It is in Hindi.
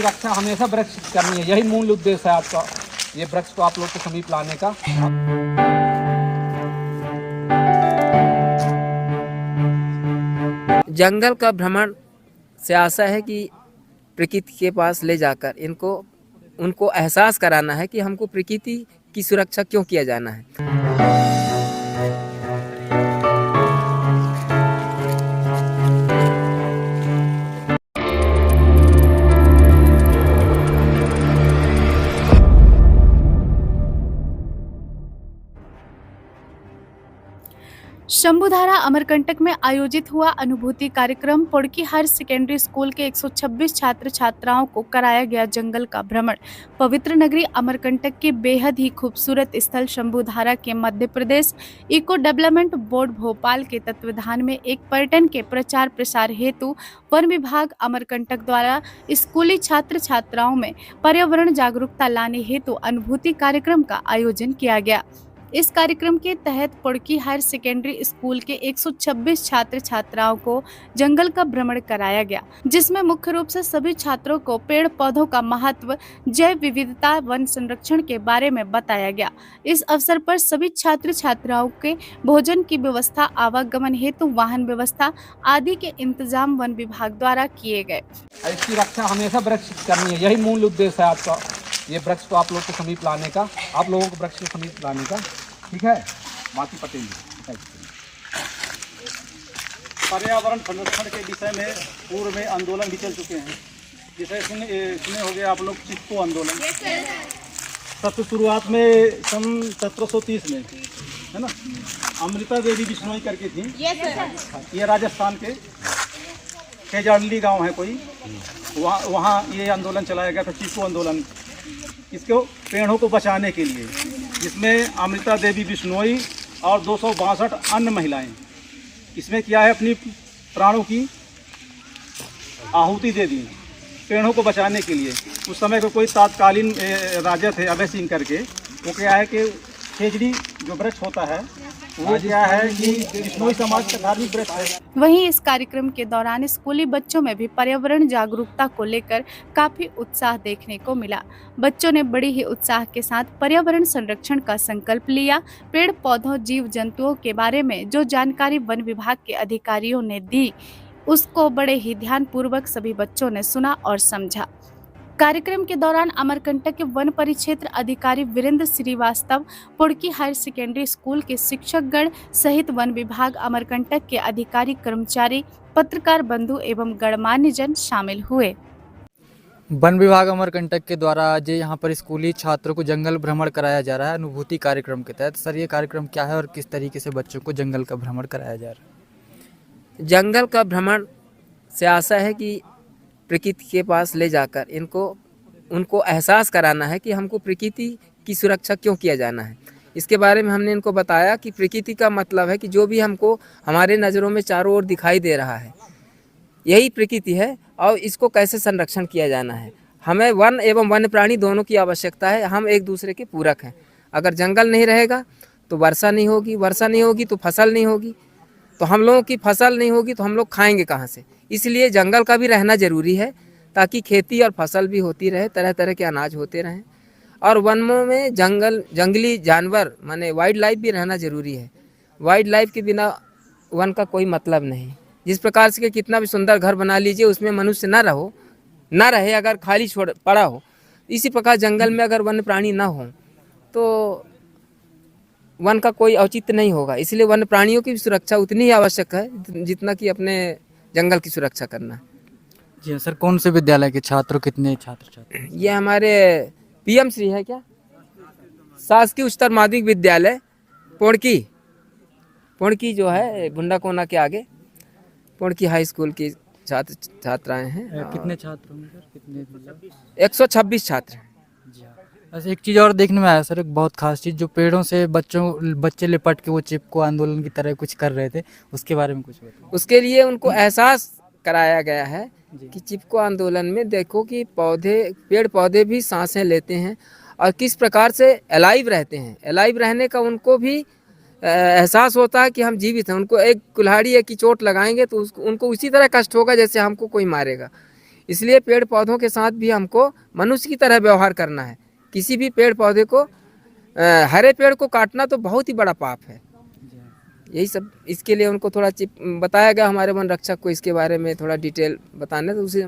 रक्षा हमेशा वृक्ष करनी है, यही मूल उद्देश्य है आपका, ये वृक्ष को आप लोग के समीप लाने का। जंगल का भ्रमण से आशा है कि प्रकृति के पास ले जाकर उनको एहसास कराना है कि हमको प्रकृति की सुरक्षा क्यों किया जाना है। शंभुधारा अमरकंटक में आयोजित हुआ अनुभूति कार्यक्रम पोड़की हायर सेकेंडरी स्कूल के 126 छात्र छात्राओं को कराया गया जंगल का भ्रमण। पवित्र नगरी अमरकंटक के बेहद ही खूबसूरत स्थल शंभुधारा के Madhya Pradesh eco development board Bhopal के तत्वाधान में एक पर्यटन के प्रचार प्रसार हेतु वन विभाग अमरकंटक द्वारा स्कूली छात्र छात्राओं में पर्यावरण जागरूकता लाने हेतु अनुभूति कार्यक्रम का आयोजन किया गया। इस कार्यक्रम के तहत पोड़की हायर सेकेंडरी स्कूल के 126 छात्र छात्राओं को जंगल का भ्रमण कराया गया, जिसमें मुख्य रूप से सभी छात्रों को पेड़ पौधों का महत्व, जैव विविधता, वन संरक्षण के बारे में बताया गया। इस अवसर पर सभी छात्र छात्राओं के भोजन की व्यवस्था, आवागमन हेतु वाहन व्यवस्था आदि के इंतजाम वन विभाग द्वारा किए गए। इसकी रक्षा हमेशा वृक्ष करनी है, यही मूल उद्देश्य है आपका, ये वृक्ष को आप लोग के समीप लाने का, आप लोगों को वृक्ष के समीप लाने का, ठीक है। माती पटेल पर्यावरण संरक्षण के विषय में पूर्व में आंदोलन भी चल चुके हैं, जैसे सुने हो गए आप लोग चिपको आंदोलन। सबसे शुरुआत में सन 1730 में, है ना, अमृता देवी बिश्नोई करके थी, ये राजस्थान के केजारली गांव है कोई, वहाँ ये आंदोलन चलाया गया था, चिपको आंदोलन, इसको पेड़ों को बचाने के लिए, जिसमें अमृता देवी बिश्नोई और 262 अन्य महिलाएं इसमें क्या है अपनी प्राणों की आहुति दे दी पेड़ों को बचाने के लिए। उस समय को कोई तत्कालीन राजा थे अभय सिंह करके, वो क्या है कि खेजड़ी जो वृक्ष होता है वो क्या है कि बिश्नोई समाज का धार्मिक वृक्ष है। वहीं इस कार्यक्रम के दौरान स्कूली बच्चों में भी पर्यावरण जागरूकता को लेकर काफी उत्साह देखने को मिला। बच्चों ने बड़ी ही उत्साह के साथ पर्यावरण संरक्षण का संकल्प लिया। पेड़ पौधों, जीव जंतुओं के बारे में जो जानकारी वन विभाग के अधिकारियों ने दी, उसको बड़े ही ध्यान पूर्वक सभी बच्चों ने सुना और समझा। कार्यक्रम के दौरान अमरकंटक के वन परिक्षेत्र अधिकारी Virendra Shrivastava, Podki higher secondary school के शिक्षकगण सहित वन विभाग अमरकंटक के अधिकारी, कर्मचारी, पत्रकार बंधु एवं गणमान्य जन शामिल हुए। वन विभाग अमरकंटक के द्वारा आज यहाँ पर स्कूली छात्रों को जंगल भ्रमण कराया जा रहा है अनुभूति कार्यक्रम के तहत। सर, ये कार्यक्रम क्या है और किस तरीके से बच्चों को जंगल का भ्रमण कराया जा रहा है? जंगल का भ्रमण से आशा है कि प्रकृति के पास ले जाकर उनको एहसास कराना है कि हमको प्रकृति की सुरक्षा क्यों किया जाना है। इसके बारे में हमने इनको बताया कि प्रकृति का मतलब है कि जो भी हमको हमारे नज़रों में चारों ओर दिखाई दे रहा है, यही प्रकृति है और इसको कैसे संरक्षण किया जाना है। हमें वन एवं वन्य प्राणी दोनों की आवश्यकता है, हम एक दूसरे के पूरक हैं। अगर जंगल नहीं रहेगा तो वर्षा नहीं होगी, वर्षा नहीं होगी तो फसल नहीं होगी, तो हम लोगों की फसल नहीं होगी तो हम लोग खाएंगे कहाँ से। इसलिए जंगल का भी रहना ज़रूरी है ताकि खेती और फसल भी होती रहे, तरह तरह के अनाज होते रहें। और वनों में जंगली जानवर माने वाइल्ड लाइफ भी रहना ज़रूरी है। वाइल्ड लाइफ के बिना वन का कोई मतलब नहीं। जिस प्रकार से कितना भी सुंदर घर बना लीजिए, उसमें मनुष्य ना रहे, अगर खाली पड़ा हो, इसी प्रकार जंगल में अगर वन्य प्राणी ना हो तो वन का कोई औचित्य नहीं होगा। इसलिए वन्य प्राणियों की भी सुरक्षा उतनी ही आवश्यक है जितना कि अपने जंगल की सुरक्षा करना है। जी सर, कौन से विद्यालय के छात्र, कितने छात्र? ये हमारे पीएम श्री है क्या, शासकीय उच्चतर माध्यमिक विद्यालय पोड़की जो है भुंडा कोना के आगे, पोड़की हाई स्कूल की छात्र छात्राएं हैं। कितने छात्र होंगे सर? कितने? 126 छात्र। ऐसे एक चीज़ और देखने में आया सर, एक बहुत खास चीज़, जो पेड़ों से बच्चे लिपट के वो चिपको आंदोलन की तरह कुछ कर रहे थे, उसके बारे में कुछ बताइए। उसके लिए उनको एहसास कराया गया है कि चिपको आंदोलन में देखो कि पेड़ पौधे भी सांसें लेते हैं और किस प्रकार से अलाइव रहते हैं। अलाइव रहने का उनको भी एहसास होता है कि हम जीवित हैं। उनको एक कुल्हाड़ी की चोट लगाएंगे तो उनको उसी तरह कष्ट होगा जैसे हमको कोई मारेगा। इसलिए पेड़ पौधों के साथ भी हमको मनुष्य की तरह व्यवहार करना है। किसी भी पेड़ पौधे को हरे पेड़ को काटना तो बहुत ही बड़ा पाप है। यही सब इसके लिए उनको थोड़ा बताया गया हमारे वन रक्षक को इसके बारे में थोड़ा डिटेल बताने, तो उसे